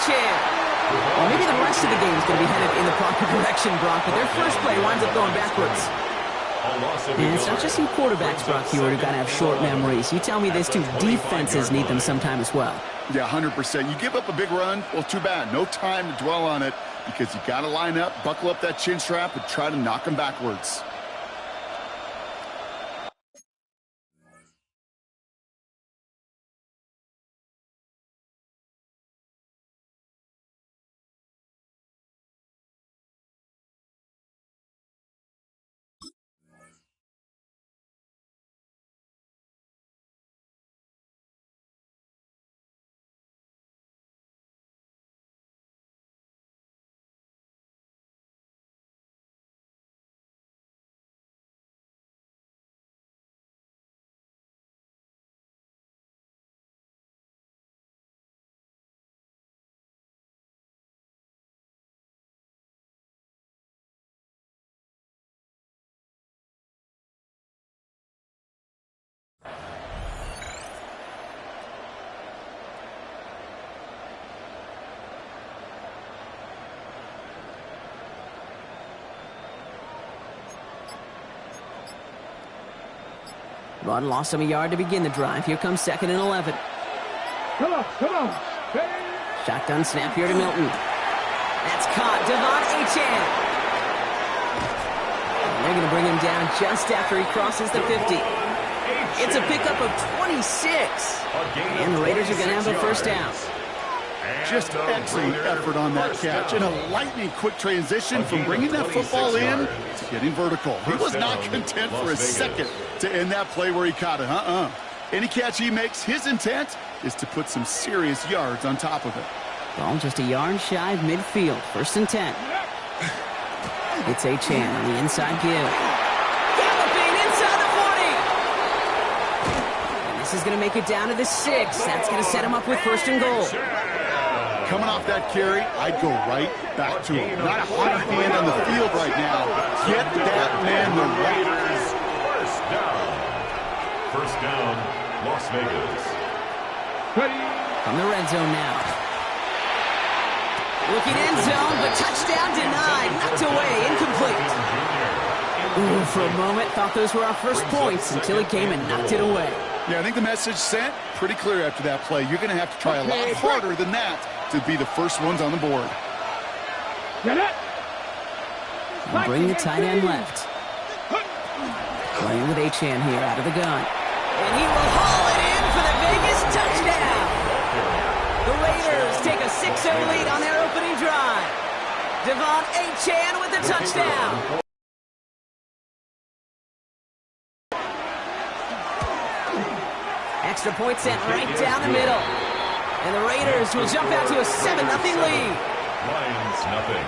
Achane. Well, maybe the rest of the game is going to be headed in the proper direction, Brock, but their first play winds up going backwards. And it's not just some quarterbacks, Brock Huard, who got to have short memories. You tell me this too, defenses need them sometime as well. Yeah, 100%. You give up a big run, well, too bad. No time to dwell on it because you got to line up, buckle up that chin strap, and try to knock them backwards. Rod lost him a yard to begin the drive. Here comes 2nd and 11. Come on. Shotgun snap here to Milton. That's caught. Devon Achane. They're going to bring him down just after he crosses the 50. It's a pickup of 26. And the Raiders are going to have a first down. Just excellent effort on that catch and a lightning-quick transition from bringing that football in to getting vertical. He was not content for a second to end that play where he caught it. Any catch he makes, his intent is to put some serious yards on top of it. Ball just a yard shy of midfield. 1st and 10. It's Achane on the inside give. Galloping inside the 40. And this is going to make it down to the 6. That's going to set him up with 1st and goal. Coming off that carry, I'd go right back to him. Not a hot hand on the field right now. Get that man the rock. First down, Las Vegas. From the red zone now. Looking end zone, but touchdown denied. Knocked away, incomplete. Ooh, for a moment, thought those were our first points until he came and knocked it away. Yeah, I think the message sent pretty clear after that play. You're going to have to try a lot harder than that to be the first ones on the board. And bring the tight end left. Playing with Achane here out of the gun. And he will haul it in for the Vegas touchdown. The Raiders take a 6-0 lead on their opening drive. Devon Achane with the touchdown. Extra point sent right down the middle. And the Raiders will jump out to a 7-0 lead. Lions nothing.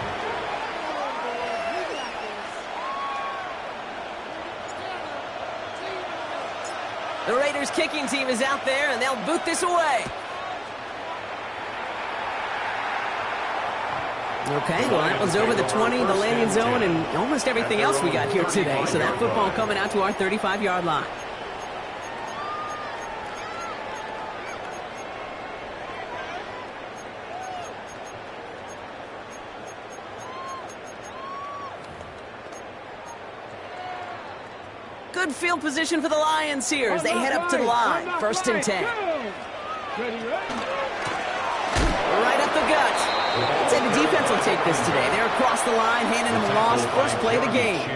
The Raiders kicking team is out there, and they'll boot this away. Okay, well, that was over the 20, the landing zone, and almost everything else we got here today. So that football coming out to our 35-yard line. Good field position for the Lions here as they head up to the line. 1st and 10. Right up the gut. I'd say the defense will take this today. They're across the line, handing them a loss. First play of the game.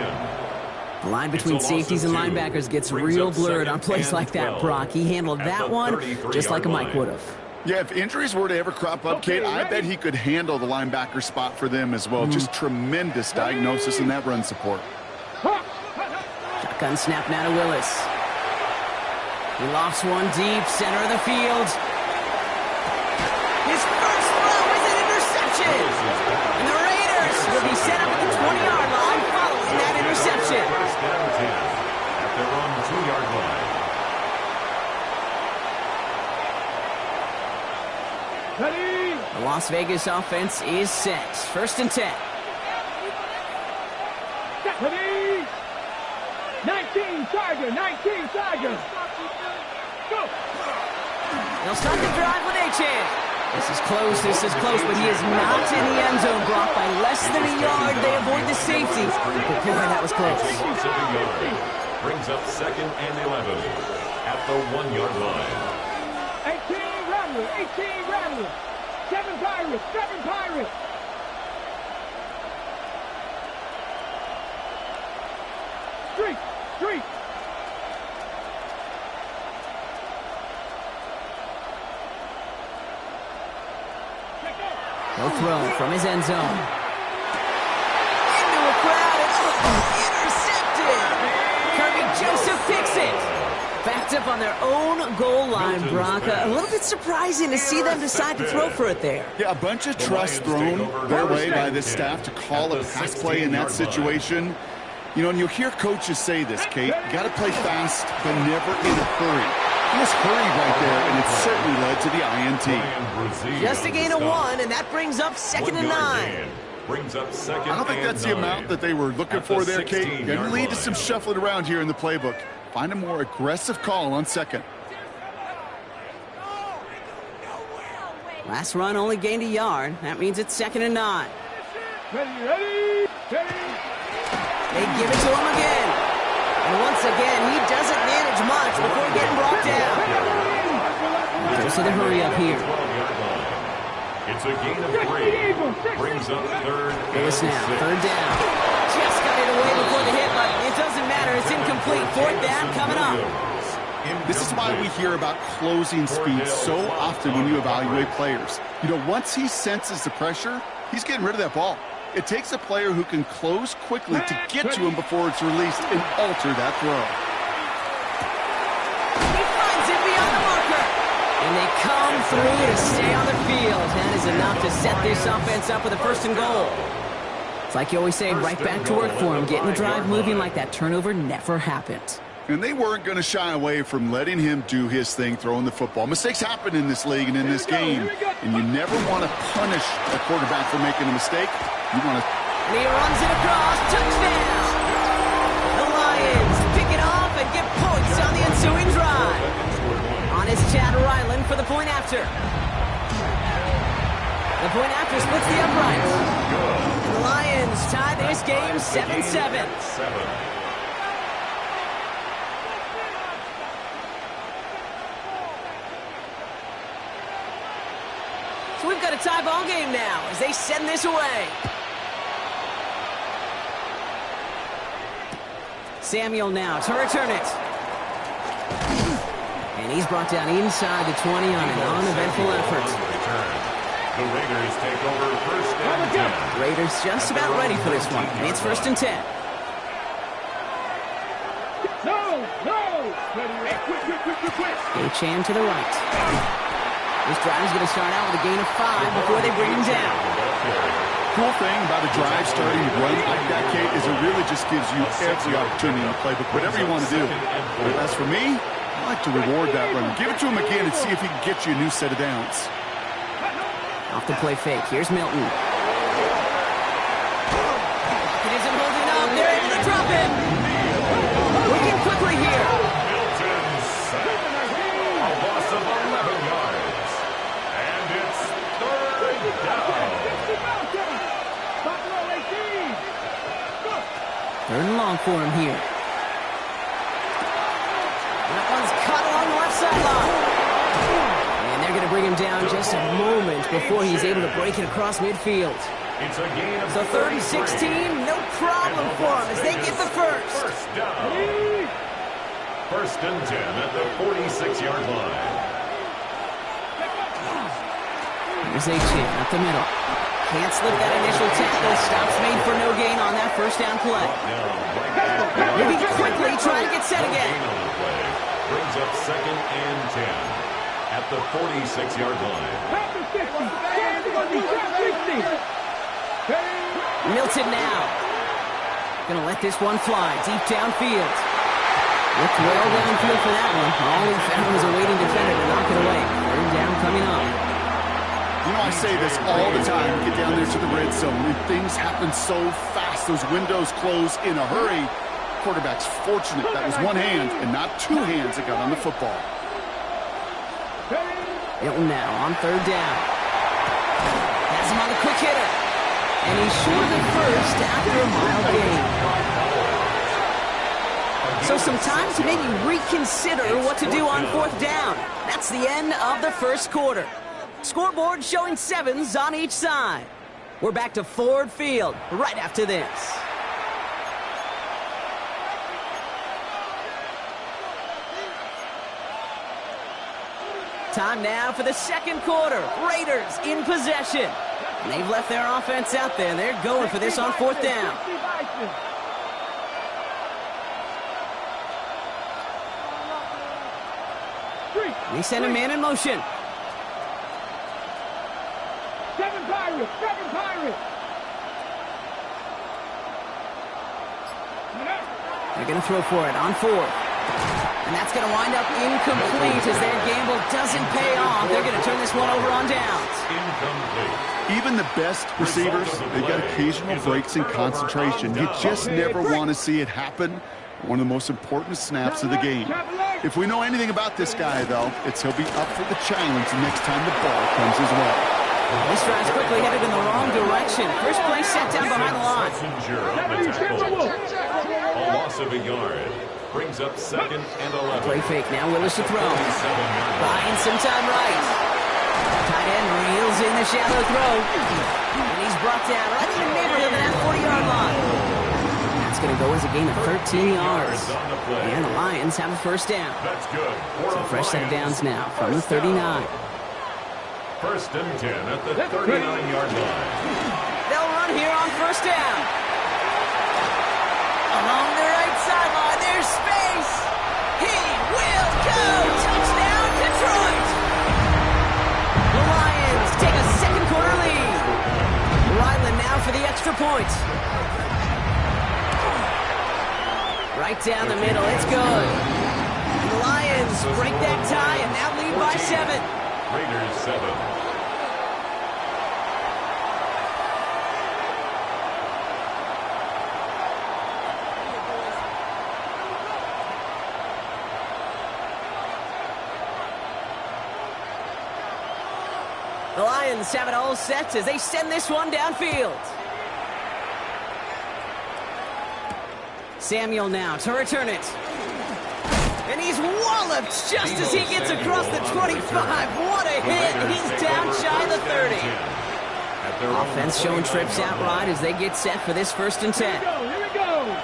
The line between safeties and linebackers gets real blurred on plays like that, Brock. He handled that one just like a Mike would have. Yeah, if injuries were to ever crop up, Kate, I bet he could handle the linebacker spot for them as well. Just tremendous diagnosis in that run support. Shotgun snap now to Willis. He lofts one deep, center of the field. His first throw is an interception. And the Raiders will be set up at the 20-yard line following that interception. First down 10 at their own 2-yard line. The Las Vegas offense is set. 1st and 10. 19 Tiger. Go. They'll start the drive with Achane. This is close, but he is not in the end zone, Brock, by less than a yard. They avoid the safety. But boy, that was close. Brings up 2nd and 11 at the 1-yard line. 18 Rattler, 18 Rattler. 7 Pirates, 7 Pirates. Street, street. No throw from his end zone. Into a crowd. Intercepted. Kirby Joseph picks it. Backed up on their own goal line, Brock. A little bit surprising to see them decide to throw for it there. Yeah, a bunch of trust thrown their way by this staff to call a pass play in that situation. You know, and you'll hear coaches say this, Kate. You got to play fast, but never in a hurry. He was hurried right there, and it certainly led to the INT. Just a gain of 1, and that brings up 2nd and 9. Brings up 2nd. I don't think that's the amount that they were looking for there, Kate. Going to lead to some shuffling around here in the playbook. Find a more aggressive call on 2nd. Last run only gained a yard. That means it's 2nd and 9. Ready. They give it to him again. And once again, he doesn't manage much before getting brought down. Goes to the hurry up here. It's a gain of 3. Brings up 3rd. Here's a snap. 3rd down. Just got it away before the hit, but it doesn't matter. It's incomplete. 4th down coming up. This is why we hear about closing speed so often when you evaluate players. You know, once he senses the pressure, he's getting rid of that ball. It takes a player who can close quickly to get to him before it's released and alter that throw. He finds it beyond the marker. And they come through to stay on the field. That is enough to set this offense up with a 1st and goal. It's like you always say, right back to work for him. Getting the drive moving like that turnover never happened. And they weren't going to shy away from letting him do his thing, throwing the football. Mistakes happen in this league and in this game, and you never want to punish a quarterback for making a mistake. You want to... And he runs it across. Touchdown! The Lions pick it off and get points on the ensuing drive. On is Chad Ryland for the point after. The point after splits the uprights. And the Lions tie this game 7-7. So we've got a tie ball game now as they send this away. Samuel now to return it. And he's brought down inside the 20 on an uneventful effort. The Raiders take over 1st and 10. Raiders just about ready for this one. It's 1st and 10. No. Quick. Achane to the right. This drive is going to start out with a gain of 5 before they bring him down. Cool thing about a drive starting to run like that, Kate, is it really just gives you every opportunity in the playbook, whatever you want to do. But as for me, I like to reward that run. Give it to him again and see if he can get you a new set of downs. Off the play fake. Here's Milton. It isn't holding up. They're able to drop him. Working quickly here. Milton sacked. A loss of 11 yards. And it's 3rd down. 3rd and long for him here. That one's cut along the left sideline. And they're going to bring him down just a moment before he's able to break it across midfield. It's a gain of So 3rd and 16, no problem for him as they get the first. 1st down. 1st and 10 at the 46-yard line. Here's Achane up the middle. Can't slip that initial tackle. Stops made for no gain on that 1st down play. Moving quickly, trying to get set again. Brings up 2nd and 10 at the 46-yard line. Milton now. Gonna let this one fly deep downfield. Looked well downfield for that one. All he found was a waiting defender to knock it away. 3rd down coming up. You know, I say this all the time. Get down there to the red zone. When things happen so fast, those windows close in a hurry. Quarterback's fortunate that was one hand and not 2 hands that got on the football. Milton now on 3rd down. quick hitter. And he's short of first after a mild gain. So some time to maybe reconsider what to do on fourth down. That's the end of the first quarter. Scoreboard showing 7s on each side. We're back to Ford Field right after this. Time now for the second quarter. Raiders in possession. And they've left their offense out there. They're going for this on fourth down. They send a man in motion. 7 Pirates, 7 Pirates. They're going to throw for it on fourth. And that's going to wind up incomplete as their gamble doesn't pay off. They're going to turn this one over on downs. Incomplete. Even the best receivers, they've got occasional breaks in concentration. You just never want to see it happen. One of the most important snaps of the game. If we know anything about this guy, though, it's he'll be up for the challenge the next time the ball comes his way. This drive's quickly headed in the wrong direction. First play set down behind the line. A loss of a yard. Brings up 2nd and 11. Play fake now. Willis to throw. Buying some time right. Tight end reels in the shallow throw. And he's brought down right in the neighborhood of that 40-yard line. That's going to go as a gain of 13 yards. And the Lions have a first down. That's good. So fresh set of downs now from the 39. 1st and 10 at the 39-yard line. They'll run here on first down. Along the right sideline, there's space. He will go. Touchdown, Detroit. The Lions take a second quarter lead. Ryland now for the extra point. Right down the middle, it's good. And the Lions break that tie and now lead by 7. Raiders 7. The Lions have it all set as they send this one downfield. Samuel now to return it. And he's walloped just as he gets across the 25. What a hit. He's down shy of the 30. Offense showing trips out right as they get set for this 1st and 10. Here we go.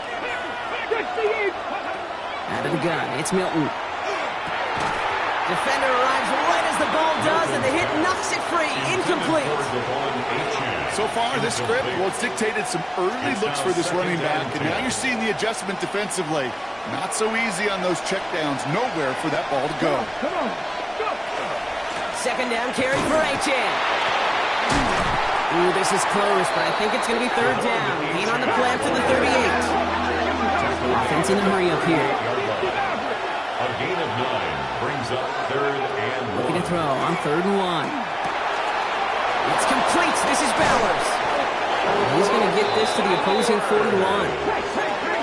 Out of the gun, it's Milton. Defender arrives right as the ball does, and the hit knocks it free. Incomplete. So far, this script, well, it's dictated some early looks for this running back, and now you're seeing the adjustment defensively. Not so easy on those checkdowns. Nowhere for that ball to go. Come on. Go. Second down carry for Achane. Ooh, this is close, but I think it's going to be 3rd down. Gain on the play to the 38. Offense in a hurry up here. A gain of 9 brings up 3rd and 1. Looking to throw on 3rd and 1. It's complete. This is Bowers. He's going to get this to the opposing 41.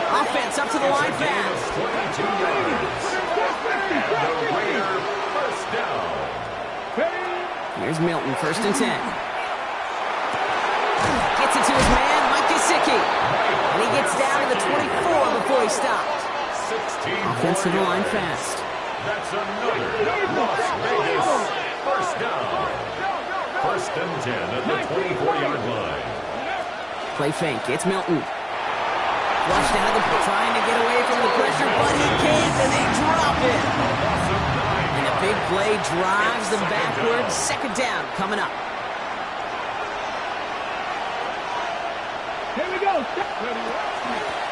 Offense up to the line fast. 22 yards. And the Raider first down. Here's Milton, 1st and 10. Gets it to his man, Mike Gesicki. And he gets down to the 24 before he stopped. 16 Offensive line fast. That's another Las Vegas first down. 1st and 10 at the 24-yard line. Play fake. It's Milton. Flushed out of the trying to get away from the pressure, but he can't, and they drop it. And a big play drives them backwards. 2nd down coming up. Here we go.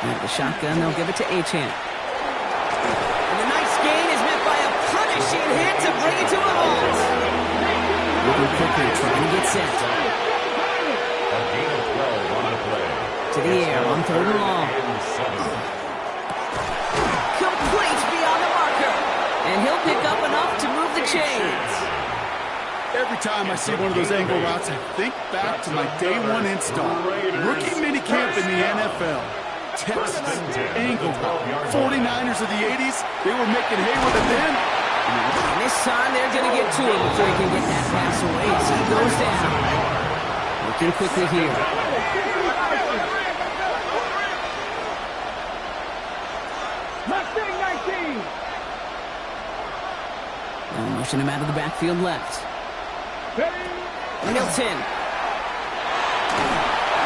And the shotgun, they'll give it to Achane. And the nice gain is met by a punishing hit to bring it to a halt. Moving quickly, trying to get set. A gain of 12 on the play. To the air on 3rd and long. Complete beyond the marker. And he'll pick up enough to move the chains. Every time I see one of those angle routes, I think back to my day 1 install. Rookie minicamp in the NFL. Texas, angle route. 49ers of the 80s, they were making hay with it then. And this time they're going to get to him before he can get that pass away. So he goes down. Working quickly here. Mustang 19. They'll motion him out of the backfield left. Milton.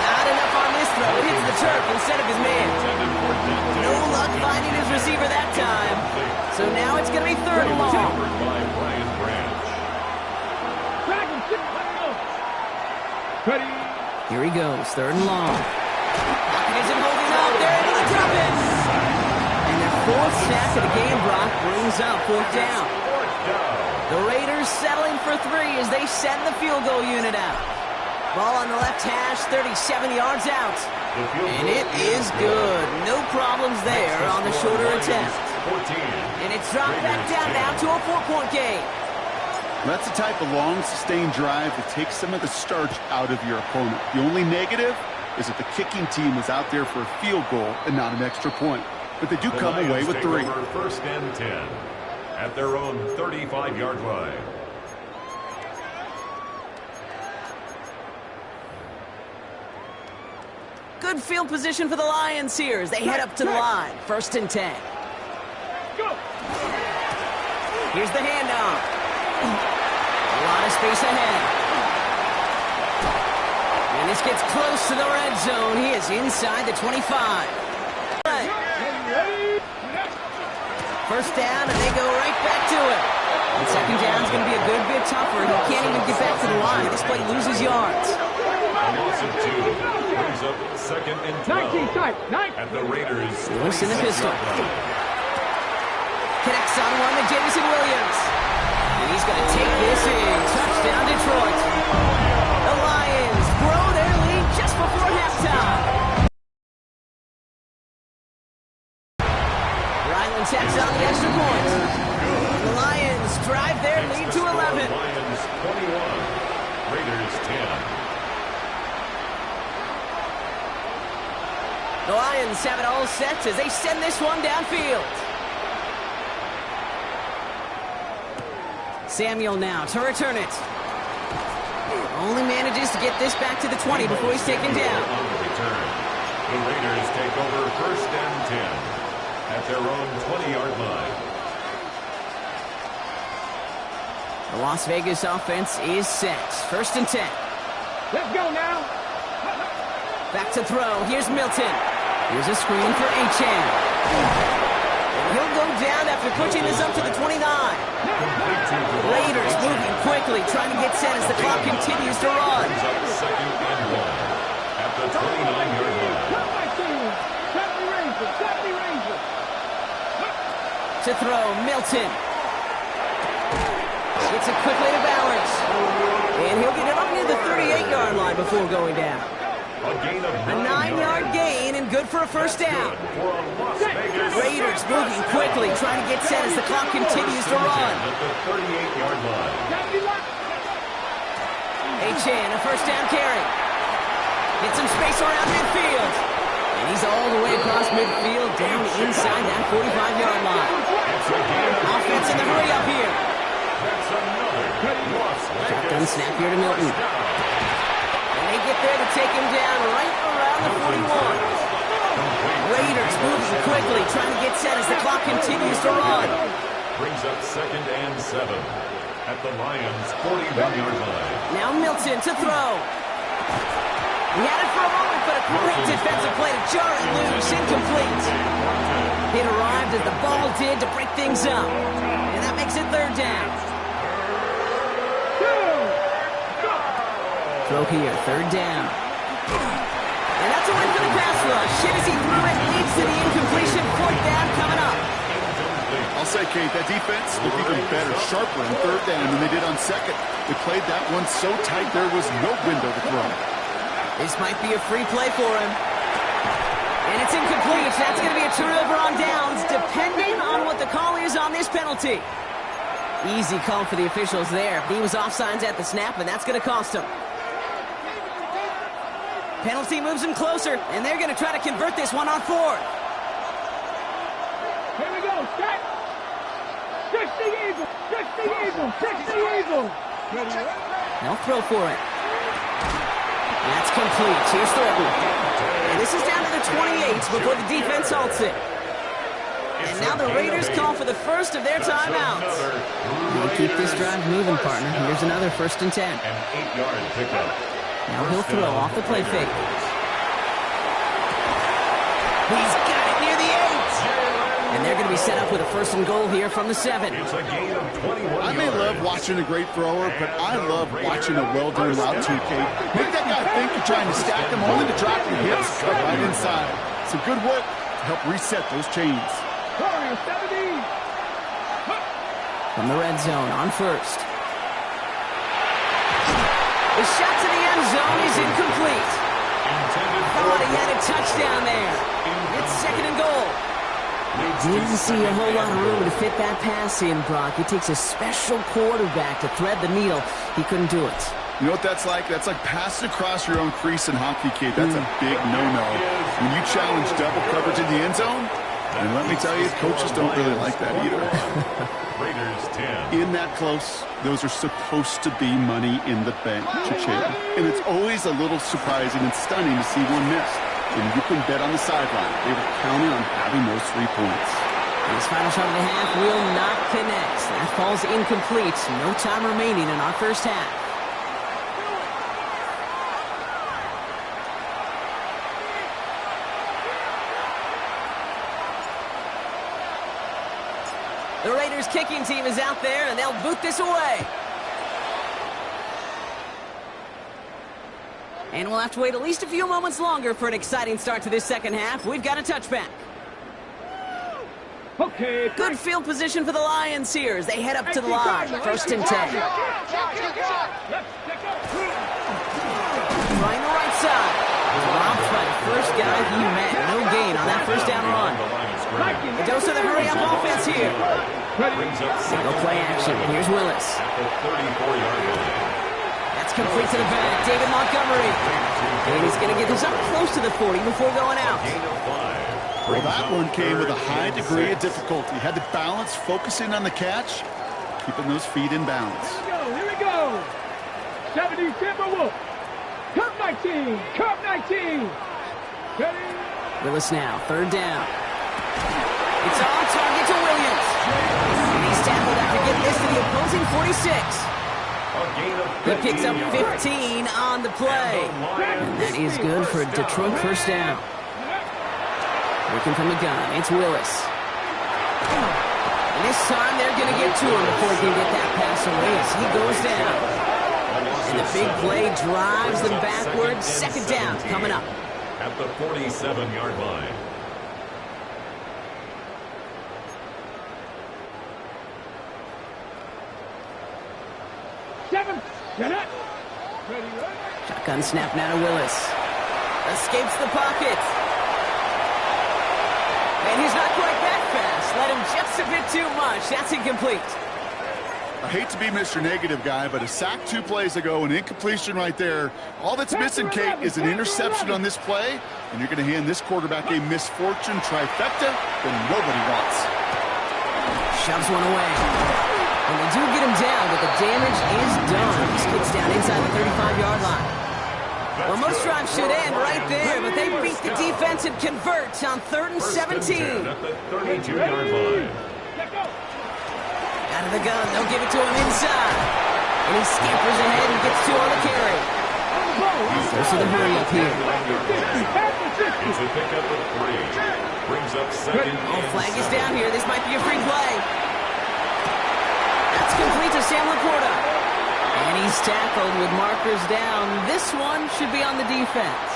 Not enough on this throw. It hits the turf instead of his man. No luck finding his receiver that time. So now it's going to be 3rd and long. Here he goes, 3rd and long. Pocket isn't holding up. They're into the drop-in. And their 4th sack of the game, Brock, brings up 4th down. The Raiders settling for 3 as they send the field goal unit out. Ball on the left hash, 37 yards out. And it is good. No problems there on the shorter attempt. And it's dropped back down now to a 4-point game. That's the type of long, sustained drive that takes some of the starch out of your opponent. The only negative is that the kicking team is out there for a field goal and not an extra point. But they do come away with 3. 1st and 10 at their own 35-yard line. Good field position for the Lions here as they head up to the line. 1st and 10. Here's the handoff. A lot of space ahead. And this gets close to the red zone. He is inside the 25. 1st down, and they go right back to it. And 2nd down is going to be a good bit tougher. He can't even get back to the line. This play loses yards. A loss of 2 brings up 2nd and 12 at the Raiders. Lewis in the pistol. Connects on one to Jameson Williams. And he's going to take this in. Touchdown, Detroit. The Lions grow their lead just before halftime. Ryland tacks on the extra point. And the Lions drive their lead to 11. Lions 21, Raiders 10. The Lions have it all set as they send this one downfield. Samuel now to return it. Only manages to get this back to the 20 before he's taken down. On the return, the Raiders take over 1st and 10 at their own 20-yard line. The Las Vegas offense is set. 1st and 10. Let's go now. Back to throw. Here's Milton. Here's a screen for Achane. He'll go down after pushing this up to the 29. Raiders moving quickly, trying to get set as the clock continues to run. 2nd and 1 at the 29-yard line. To throw, Milton. Gets it quickly to Bowers. And he'll get it up near the 38-yard line before going down. A gain of A 9-yard gain and good for a 1st down. for a Las Vegas Raiders moving quickly, trying to get set as the clock continues to run. at the 38-yard line. Achane, a 1st down carry. Get some space around midfield. And he's all the way across midfield, down inside that 45-yard line. Offense in the hurry up here. That's another Las Vegas Shotgun snap here to Milton. And they get there to take him down right around the 41. Raiders moving quickly, trying to get set as the clock continues to run. brings up 2nd and 7 at the Lions' 41-yard line. Now Milton to throw. He had it for a moment, but a great defensive play to jar it loose, incomplete. It arrived as the ball did to break things up. And that makes it 3rd down. Throw here, 3rd down. And that's a win for the pass rush. Shinesy threw it, leads to the incompletion. 4th down coming up. I'll say, Kate, that defense looked even better, sharper on 3rd down than they did on 2nd. They played that one so tight there was no window to throw. This might be a free play for him. And it's incomplete. That's going to be a turnover on downs, depending on what the call is on this penalty. Easy call for the officials there. He was offsides at the snap, and that's going to cost him. Penalty moves him closer, and they're going to try to convert this one on 4th. Here we go, set. 60 Eagles, 60 Eagles, 60 Eagles. They'll throw for it. It's complete. Here's Thornton. And this is down to the 28 before the defense halts it. And now the Raiders call for the first of their timeouts. We'll keep this drive moving, partner. Here's another 1st and 10. An 8-yard pickup. Now he'll throw off the play fake. He's got it near the 8. And they're going to be set up with a 1st and goal here from the 7. It's a gain of 21 I may love watching a great thrower, but I love watching a well-done route too, Kate. Make that guy think you're trying to stack them only to drop your hips right inside. Some good work to help reset those chains. Corner 70. From the red zone on 1st. The shot to the end zone is incomplete. Thought he had a touchdown there. It's 2nd and goal. Didn't see a whole lot of room to fit that pass in, Brock. It takes a special quarterback to thread the needle. He couldn't do it. You know what that's like? That's like passing across your own crease in hockey, Kate. That's a big no-no. When you challenge double coverage in the end zone, and let me tell you, coaches don't really like that either. Raiders 10. In that close, those are supposed to be money in the bank, Cha-ching. And it's always a little surprising and stunning to see one miss. And you can bet on the sideline they were counting on having those 3 points. And his final shot of the half will not connect. That falls incomplete. No time remaining in our first half. The Raiders kicking team is out there, and they'll boot this away. And we'll have to wait at least a few moments longer for an exciting start to this second half. We've got a touchback. Okay. Good field position for the Lions here as they head up to the line. 1st and 10. Trying the right side. Dropped by the first guy he met. No gain on that 1st down run. A dose of the hurry-up offense here. Single play action. Here's Willis. That's complete to the back. David Montgomery. And he's going to get this up close to the 40 before going out. Well, that one came with a high degree of difficulty. Had to balance, focusing on the catch, keeping those feet in balance. Here we go. 70 Timberwolves. Cup 19. Cup 19. Ready? Willis now. 3rd down. It's on target to Williams. And he's tackled after getting this to the opposing 46. He picks up 15 on the play. And that is good for a Detroit 1st down. Working from the gun, it's Willis. And this time they're going to get to him before he can get that pass away as he goes down. And the big play drives them backwards. 2nd down coming up. At the 47-yard line. Shotgun snap now to Willis. Escapes the pocket. And he's not quite that fast. Let him just a bit too much. That's incomplete. I hate to be Mr. Negative guy, but a sack 2 plays ago, an incompletion right there. All that's missing, Kate, is an interception on this play, and you're going to hand this quarterback a misfortune trifecta that nobody wants. Shoves one away. And they do get him down, but the damage is done. He skids down inside the 35-yard line. Well, most drives should end right there, but they beat the defense and convert on 3rd and 17. At the 32-yard line. Out of the gun, they'll give it to him inside. And he scampers ahead and gets 2 on the carry. Goes to the hurry up here. It's a pickup of 3. Brings up 2nd. Oh, flag is down here. This might be a free play. That's complete to Sam Laporta. And he's tackled with markers down. This one should be on the defense.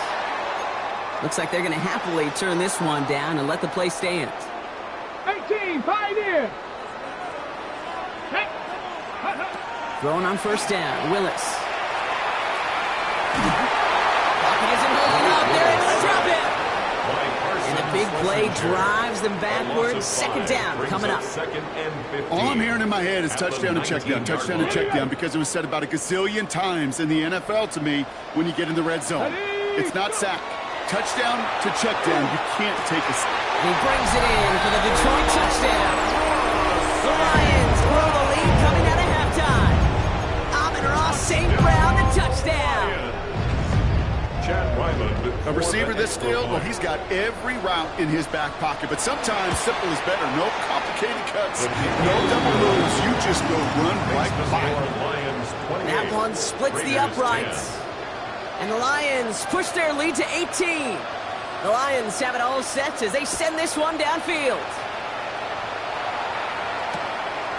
Looks like they're going to happily turn this one down and let the play stand. 18, Pioneer. Throwing on 1st down, Willis. Pocket isn't holding up. They're able to drop it. And the big play drives them backwards. 2nd down coming up. All I'm hearing in my head is touchdown and check down, touchdown and check down, because it was said about a gazillion times in the NFL to me when you get in the red zone. It's not sack. Touchdown to check down. You can't take a sack. He brings it in for the Detroit touchdown. The Lions grow the lead coming out of halftime. Amon-Ra St. Brown, the touchdown. Chad Ryland. A receiver this skilled, well, he's got every route in his back pocket, but sometimes simple is better. No complicated cuts, no double moves. You just go run right by. That one splits the uprights. And the Lions push their lead to 18. The Lions have it all set as they send this one downfield.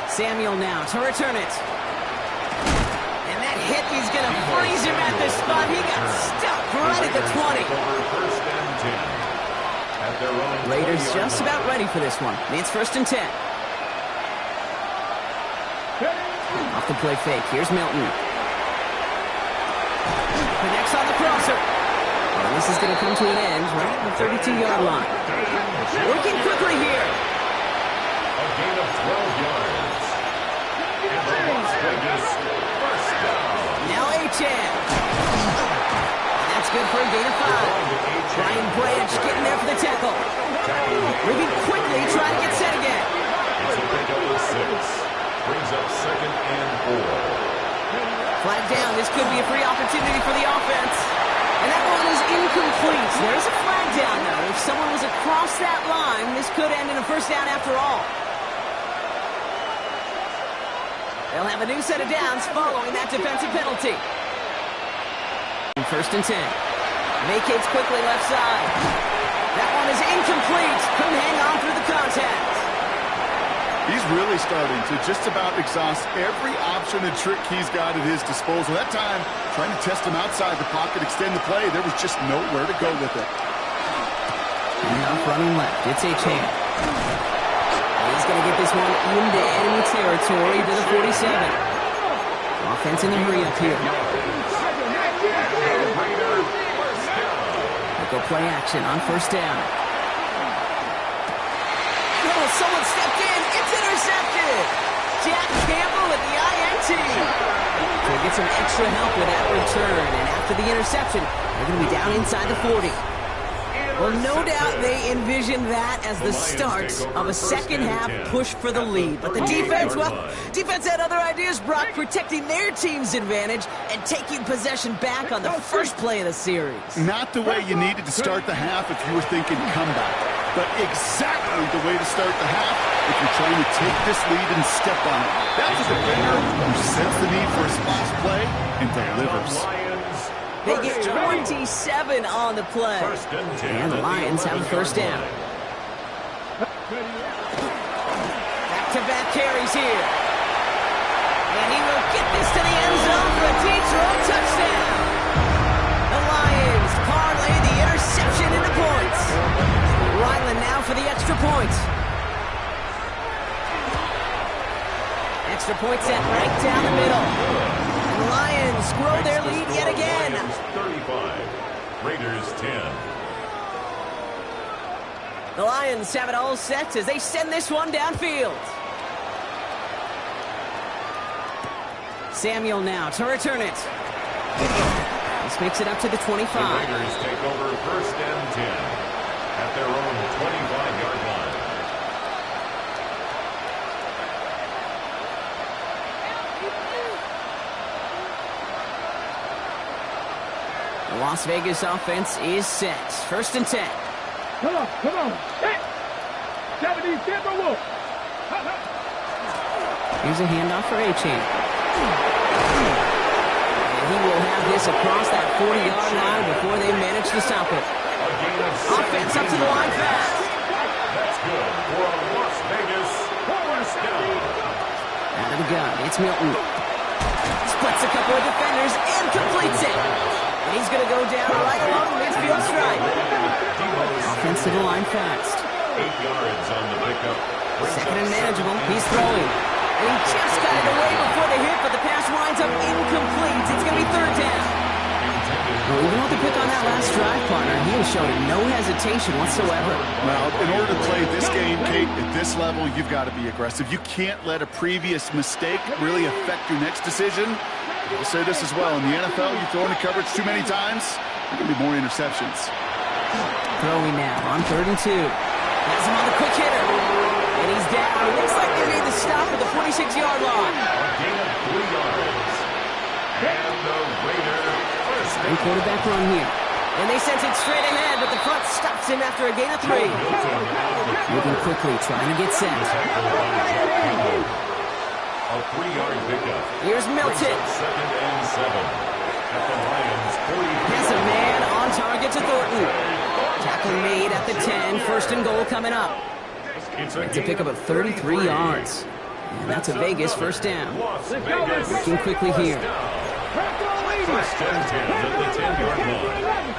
Samuel now to return it. And that hit, he's going to freeze him at the spot. He got stuck right at the 20. Raiders just about ready for this one. It's 1st and 10. Off the play fake. Here's Milton. Connects on the crosser. And this is going to come to an end right at the 32-yard line. Working quickly here. A gain of 12 yards. And the Las Vegas first down. Now Achane. That's good for a gain of 5. Brian Branch getting there for the tackle. Moving quickly, trying to get set again. It's a pickup of 6. Brings up 2nd and 4. Flag down. This could be a free opportunity for the offense. And that one is incomplete. There's a flag down, though. If someone was across that line, this could end in a first down after all. They'll have a new set of downs following that defensive penalty. 1st and 10. Vacates quickly left side. That one is incomplete. Couldn't hang on through the contact. He's really starting to just about exhaust every option and trick he's got at his disposal. That time, trying to test him outside the pocket, extend the play, there was just nowhere to go with it. And off running left, it's Achane. He's going to get this one into enemy territory to the 47. Offense in a hurry up here. They'll go play action on 1st down. Oh, someone stepped in. It's intercepted. Jack Campbell at the INT. So he gets some extra help with that return. And after the interception, they're going to be down inside the 40. Well, no doubt they envisioned that as the start of a second-half push for the lead. But the defense, well, defense had other ideas, Brock, protecting their team's advantage and taking possession back on the first play of the series. Not the way you needed to start the half if you were thinking comeback, but exactly the way to start the half if you're trying to take this lead and step on it. That's a defender who sets the need for a splash play and delivers. They get 27 on the play. And the Lions have the first down. Back-to-back carries here. And he will get this to the end zone for a deep-throw touchdown. The Lions parlay the interception into points. Ryland now for the extra point. Extra point set right down the middle. The Lions grow their lead yet again. 35, Raiders 10. The Lions have it all set as they send this one downfield. Samuel now to return it. This makes it up to the 25. The Raiders take over 1st and 10 at their own 25-yard line. The Las Vegas offense is set. 1st and 10. Come on. Hit. 70, Denver Wolf. Here's a handoff for Achane. And he will have this across that 40-yard line before they manage to stop it. Offense up to the line fast. That's good for a Las Vegas first down. Out of the gun, it's Milton. Splits a couple of defenders and completes it. And he's going to go down right along the midfield stripe. Offense to the line fast. 8 yards on the pickup. 2nd and manageable. He's throwing. And he just got it away before the hit, but the pass winds up incomplete. It's going to be 3rd down. Well, even with the pick on that last drive, partner, he was showing no hesitation whatsoever. Well, in order to play this game, Kate, at this level, you've got to be aggressive. You can't let a previous mistake really affect your next decision. I'll say this as well. In the NFL, you throw into coverage too many times, there can be more interceptions. Throwing now on 3rd and 2. Has him on the quick hitter. And he's down. It looks like they made the stop at the 46-yard line. A gain of 3 yards. And the Raiders first. Great quarterback run here. And they sent it straight ahead, but the front stops him after a gain of 3. Moving quickly, trying to get set. A 3-yard pickup. Here's Milton. Second and 7 at the Lions' 40. Has a man on target to Thornton. Tackle made at the 10. First and goal coming up. It's a pickup of 33 yards. And that's a Vegas first down. Looking quickly here. First and 10 at the 10-yard line.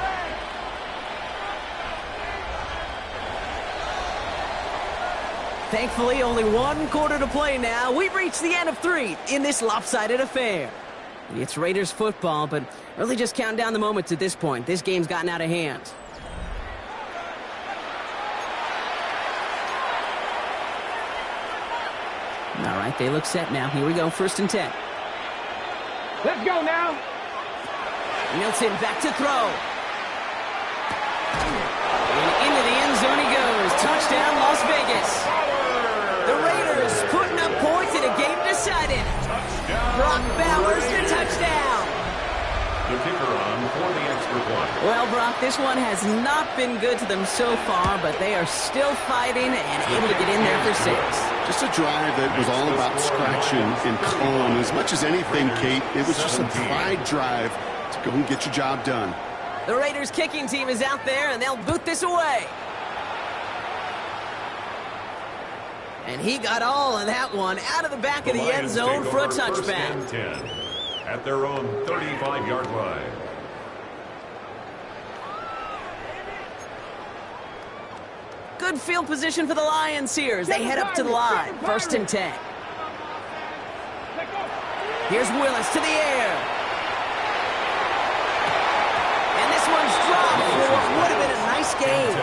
Thankfully, only 1 quarter to play now. We've reached the end of 3 in this lopsided affair. It's Raiders football, but really just counting down the moments at this point. This game's gotten out of hand. All right, they look set now. Here we go, first and 10. Let's go now. Milton back to throw. And into the end zone he goes. Touchdown, Las Vegas. The Raiders putting up points in a game decided. Brock Bowers the touchdown. The kicker on for the extra point. Well, Brock, this one has not been good to them so far, but they are still fighting and able to get in there for 6. Just a drive that was all about scratching and calm. As much as anything, Kate, it was just a pride drive to go and get your job done. The Raiders kicking team is out there, and they'll boot this away. And he got all of that one out of the back of the end zone for a touchback. First and 10 at their own 35-yard line. Good field position for the Lions here as they head up to the line. First and 10. Here's Willis to the air. And this one's dropped for what would have been a nice game.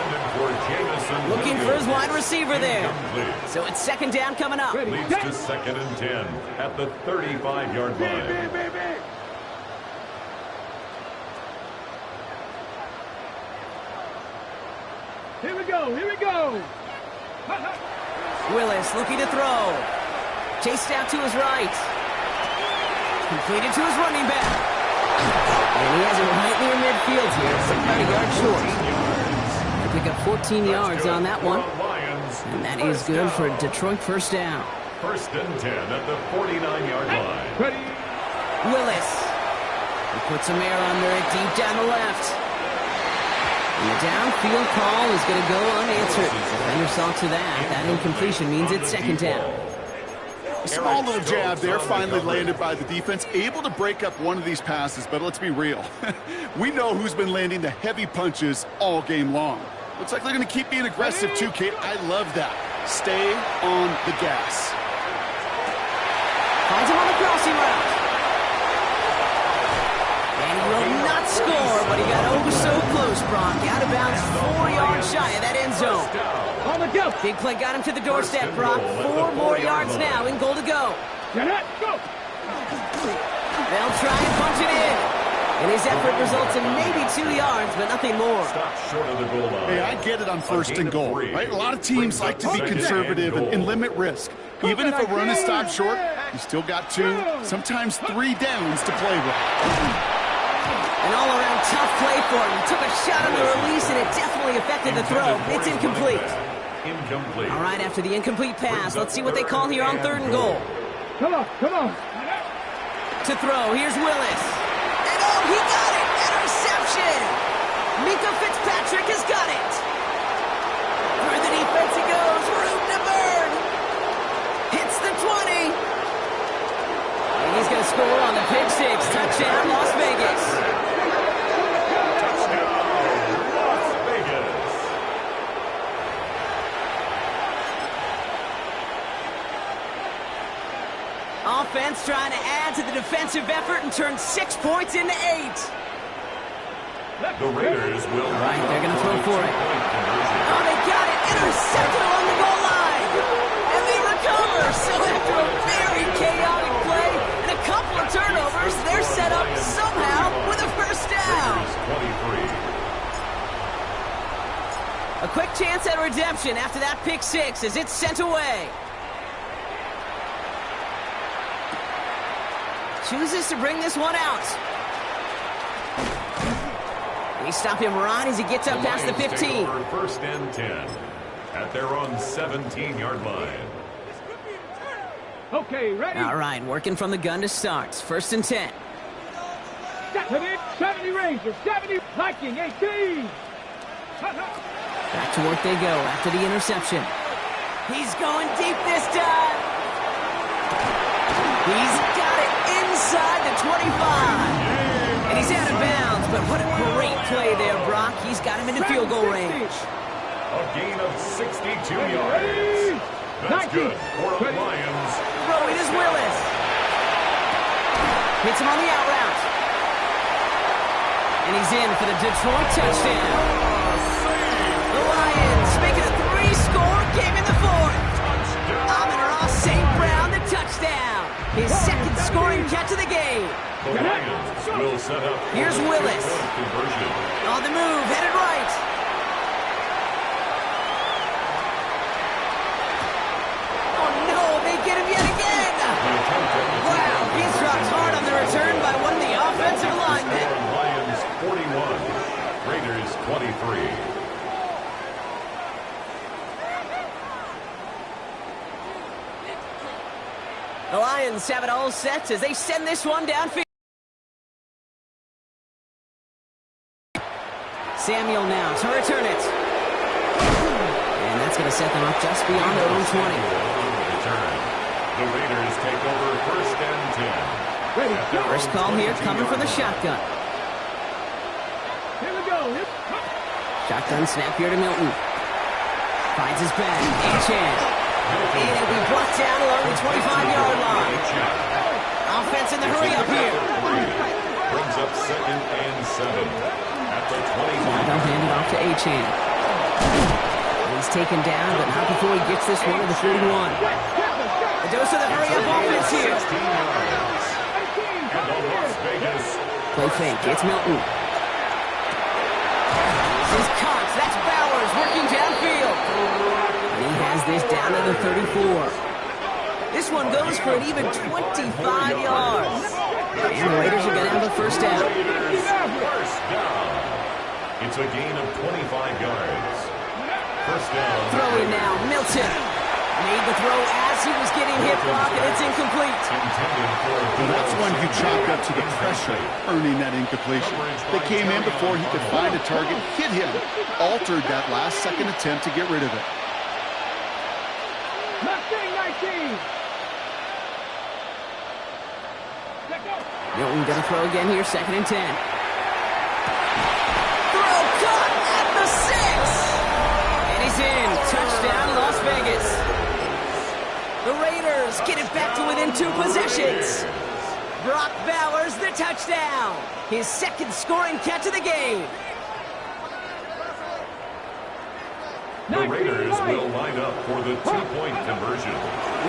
Looking for his wide receiver there. So it's second down coming up. Leads to second and 10 at the 35-yard line. Here we go, here we go. Willis looking to throw. Chased out to his right. Completed to his running back. And he has it right near midfield here. About a yard short. They pick up 14 yards on that one. And that is good for a Detroit first down. First and 10 at the 49-yard line. Ready. Willis. He puts some air under it deep down the left. And the downfield call is going to go unanswered. Defender saw to that. That incompletion means it's second down. A small little jab there, finally landed by the defense. Able to break up one of these passes, but let's be real. We know who's been landing the heavy punches all game long. Looks like they're going to keep being aggressive too, Kate. I love that. Stay on the gas. Finds him on the crossing route. And he will not score, but he got over so close, Brock. Out of bounds 4 yards shy of that end zone. On the go. Big play got him to the doorstep, Brock. 4 more yards now and goal to go. Get it, go. They'll try and punch it in. And his effort results in maybe 2 yards, but nothing more. Stop short of the goal line. Hey, I get it on first and goal, right? A lot of teams like to be conservative and limit risk. Even if a run is stopped short, you still got 2, sometimes 3 downs to play with. An all-around tough play for him. He took a shot on the release, and it definitely affected the throw. It's incomplete. Incomplete. All right, after the incomplete pass, let's see what they call here on third and goal. Come on, come on. To throw, here's Willis. And oh, he got it! Interception! Minka Fitzpatrick has got it. Through the defense he goes. Room to burn. Hits the 20. And he's going to score on the pick 6. Touchdown, Las Vegas. Offense trying to add to the defensive effort and turn 6 points into 8. The Raiders will. All right, they're going to throw for it. Oh, they got it. Intercepted along the goal line. And they recover. So after a very chaotic play and a couple of turnovers, they're set up somehow with a first down. 23. A quick chance at redemption after that pick 6 as it's sent away. Chooses to bring this one out. They stop him right as he gets up past the 15. First and 10 at their own 17-yard line. Okay, ready? All right, working from the gun to start. First and 10. 70 Rangers, 70 Viking, 18. Back to work they go after the interception. He's going deep this time. He's got it inside the 25. And he's out of bounds, but what a great play there, Brock. He's got him into field goal range. A gain of 62 yards. That's good for the Lions. Throwing is Willis. Hits him on the out route. And he's in for the Detroit touchdown. The Lions make it a 3-score game in the fourth. Amon-Ra St. Brown, the touchdown. His second scoring catch of the game. The Lions will set up. Here's Willis. On the move, headed right. Oh no, they get him yet again. Wow, he's dropped hard on the return by one of the offensive linemen. Lions 41, Raiders 23. The Lions have it all set as they send this one downfield. Samuel now to return it. And that's going to set them up just beyond their own 20. The Raiders take over first and 10. First call here coming from the shotgun. Here we go. Shotgun snap here to Milton. Finds his back. Achane. And it'll be brought down along the 25-yard line. Offense in the hurry-up here. Brings up second and 7 at the 25. Now they'll hand it off to Achane. He's taken down, but not before he gets this one to the 41. A dose of the hurry-up offense here. And the Las Vegas. Play fake. It's Milton. This is Cox. That's Bowers working downfield. And he has this down to the 34. This one goes for an even 25 yards. And the Raiders are going to have a first down. First down. It's a gain of 25 yards. First down. Throwing now. Milton. Made the throw as he was getting hit block, and it's incomplete. And that's one who chalked up to the pressure, earning that incompletion. They came in before he could find a target, hit him, altered that last-second attempt to get rid of it. Mustang 19. Milton going to throw again here, second and 10. Throw caught at the 6. And he's in. Touchdown, Las Vegas. The Raiders get it back to within 2 possessions. Brock Bowers, the touchdown. His second scoring catch of the game. The Raiders will line up for the 2-point conversion.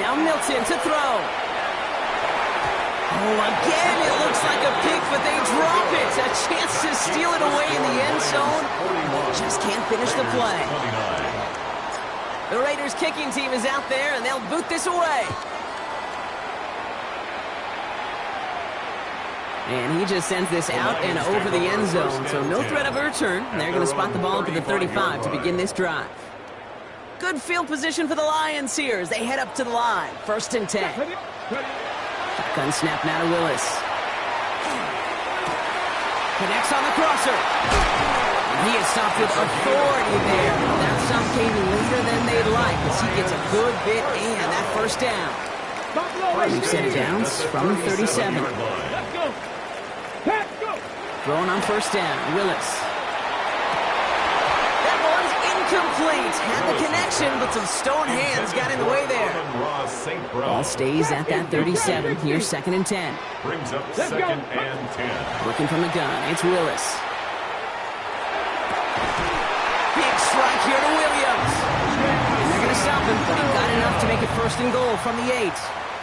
Now Milton to throw. Oh, again, it looks like a pick, but they drop it. A chance to steal it away in the end zone. Just can't finish the play. The Raiders kicking team is out there, and they'll boot this away. And he just sends this out and over the end zone, so no threat of a return. They're going to spot the ball up at the 35 to begin this drive. Good field position for the Lions here as they head up to the line. First and 10. Shotgun snap now to Willis. Connects on the crosser. And he is stopped with authority there. That stop came later than they'd like as he gets a good bit and that first down. We've set it down from the 37. Throwing on first down, Willis. That one's incomplete. Had the connection, but some stone hands got in the way there. Ball stays at that 37. Here's second and 10. Brings up second and 10. Working from the gun, it's Willis. Big strike here to Williams. And they're going to stop him, but he got enough to make it first and goal from the 8.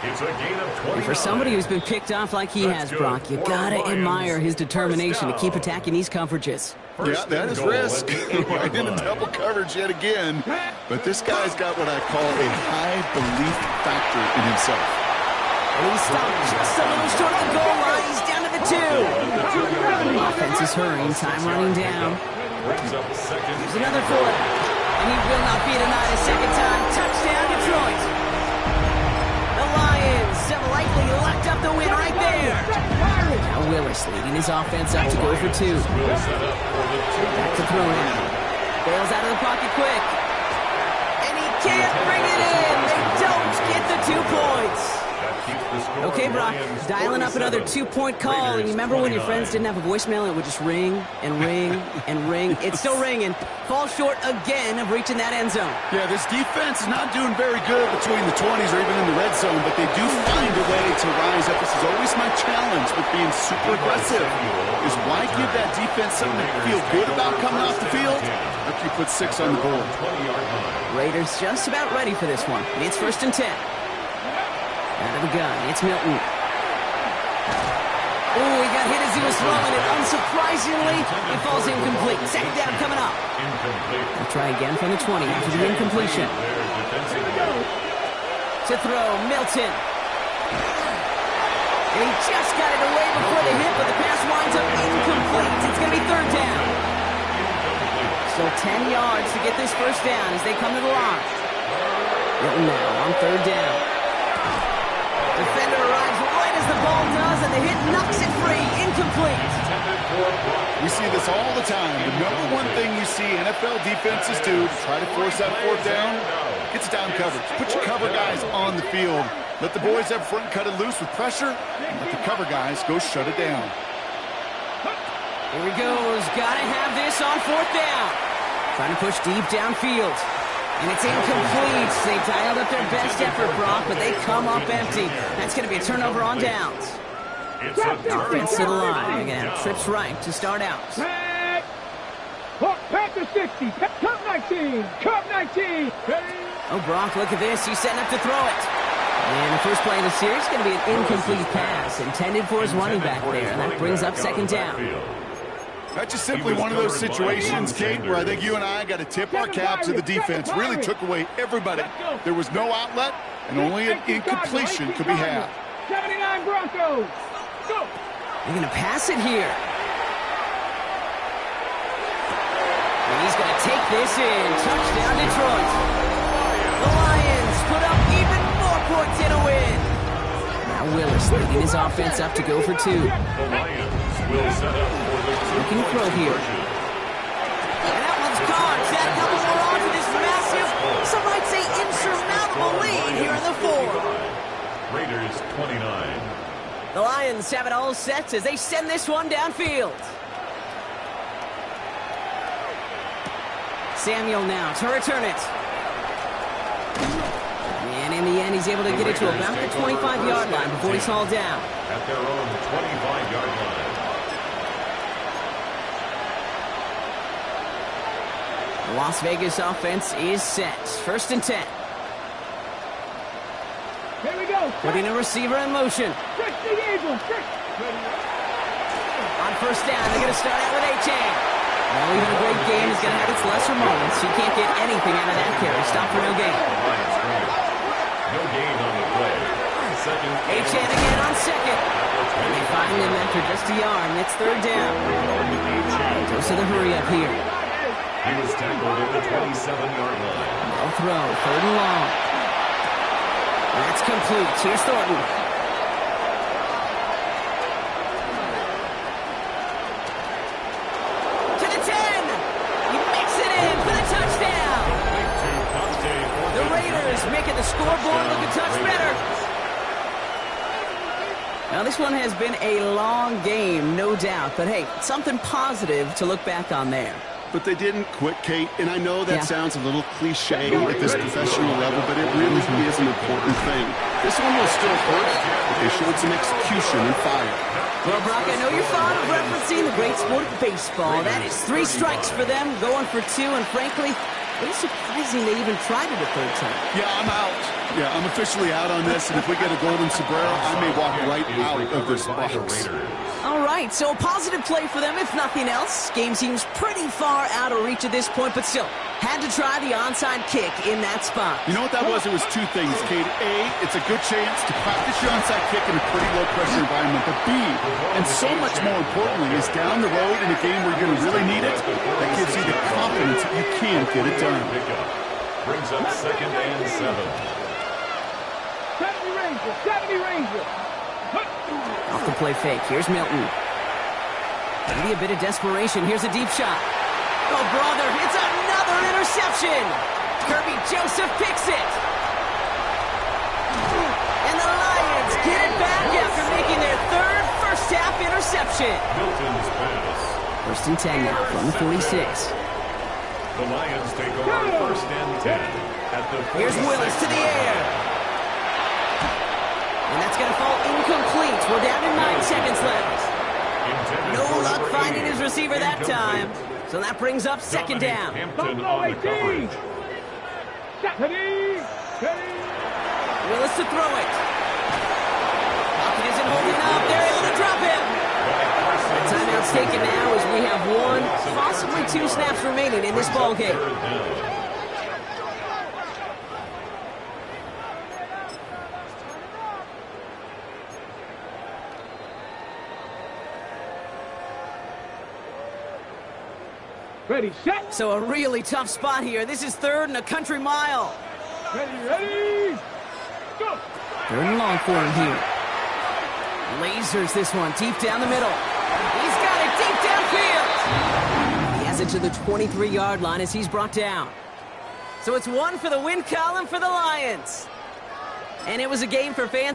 It's a gain of 29. And for somebody who's been picked off like he has, Brock, you gotta admire his determination to keep attacking these coverages. Yeah, that is risk. Right into double coverage yet again. But this guy's got what I call a high belief factor in himself. And he's stopped just a little short of the goal line. He's down to the two. Offense is hurrying, time running down. Here's another quarterback, and he will not be denied a second time. Touchdown, Detroit. The Lions have likely locked up the win right there. Now Willis leading his offense up to go for two. Back to throw in. Bails out of the pocket quick. And he can't bring it in. They don't get the 2 points. Okay, Brock, dialing up another 2-point call. And you remember when your friends didn't have a voicemail and it would just ring and ring and ring? It's still ringing. Fall short again of reaching that end zone. Yeah, this defense is not doing very good between the 20s or even in the red zone, but they do find a way to rise up. This is always my challenge with being super aggressive, is why give that defense something to feel good about coming off the field after you put 6 on the board. Raiders just about ready for this one. It's 1st and 10. Out of the gun, it's Milton. Oh, he got hit as he was throwing it. Unsurprisingly, he falls incomplete. Second down coming up. They'll try again from the 20 after the incompletion. To throw, Milton. And he just got it away before the hit, but the pass winds up incomplete. It's going to be 3rd down. Still 10 yards to get this 1st down as they come to the line. Milton now on 3rd down. Defender arrives right as the ball does, and the hit knocks it free. Incomplete. We see this all the time. The number one thing you see NFL defenses do to try to force that 4th down, it's down coverage. Put your cover guys on the field. Let the boys up front cut it loose with pressure, and let the cover guys go shut it down. Here he goes. Got to have this on 4th down. Trying to push deep downfield. And it's incomplete. They dialed up their best effort, Brock, but they come up empty. That's going to be a turnover on downs. Offense to the line. Again, trips right to start out. Panther 60. Cup 19. Cup 19. Oh, Brock, look at this. He's setting up to throw it. And the first play of the series is going to be an incomplete pass intended for his running back there. And that brings up 2nd down. That's just simply one of those situations, Kate, where I think you and I got to tip our cap to the defense. Really took away everybody. There was no outlet, and only an incompletion could be had. 79 Broncos. Go. They're going to pass it here. And he's going to take this in. Touchdown, Detroit. The Lions put up even more points in a win. Now Willis leading his offense up to go for 2. The Lions will set up for the Looking to throw here. And that one's caught. That double more on to this massive, some might say insurmountable lead here in the 4th. Raiders 29. The Lions have it all set as they send this one downfield. Samuel now to return it. And in the end, he's able to get it to about the 25-yard line before he's hauled down. At their own 25-yard line. The Las Vegas offense is set. 1st and 10. Here we go. Putting a receiver in motion. 60 Eagles. On 1st down, they're going to start out with Achane. Well, even a great game is going to have its lesser moments. You can't get anything out of that carry. Stop for no gain. No gain on the play. Achane again on 2nd. And they find him after just a yard, and it's 3rd down. Goes to the hurry up here. He was tackled at the 27-yard line. No throw, 3rd and long. That's complete. Here's Thornton. To the 10. He makes it in for the touchdown. The Raiders making the scoreboard look a touch better. Now, this one has been a long game, no doubt. But, hey, something positive to look back on there. But they didn't quit, Kate, and I know that sounds a little cliche at this professional level, but it really is an important thing. This one will still hurt, but they showed some execution and fire. Well, Brock, I know you're fond of referencing the great sport of baseball. That is 3 strikes for them, going for 2, and frankly, it's surprising they even tried it a 3rd time. Yeah, I'm out. Yeah, I'm officially out on this, and if we get a golden sombrero, I may walk right out of this box. Oh, All right, so a positive play for them, if nothing else. Game seems pretty far out of reach at this point, but still, had to try the onside kick in that spot. You know what that was? It was two things, Cade. A, it's a good chance to practice your onside kick in a pretty low-pressure environment. But B, and so much more importantly, is down the road in a game where you're going to really need it, that gives you the confidence that you can get it done. Brings up 2nd and 7. 70 Rangers, 70 Rangers. Off the play fake. Here's Milton. Maybe a bit of desperation. Here's a deep shot. Oh, brother, it's another interception. Kirby Joseph picks it. And the Lions get it back after making their third first-half interception. Milton's pass. 1st and 10 now from the 46. The Lions take over 1st and 10 at the 46. Here's Willis to the air. And that's going to fall incomplete. We're down to 9 seconds left. No luck finding his receiver that time. So that brings up 2nd down. Hampton on the coverage. Willis to throw it. Pocket isn't holding up. They're able to drop him. The timeout's taken now as we have 1, possibly 2 snaps remaining in this ball game. Ready, set. So a really tough spot here. This is 3rd and a country mile. Ready, go. 3rd and long for him here. Lasers this one deep down the middle. He's got it deep downfield. He has it to the 23-yard line as he's brought down. So it's 1 for the win column for the Lions. And it was a game for fans.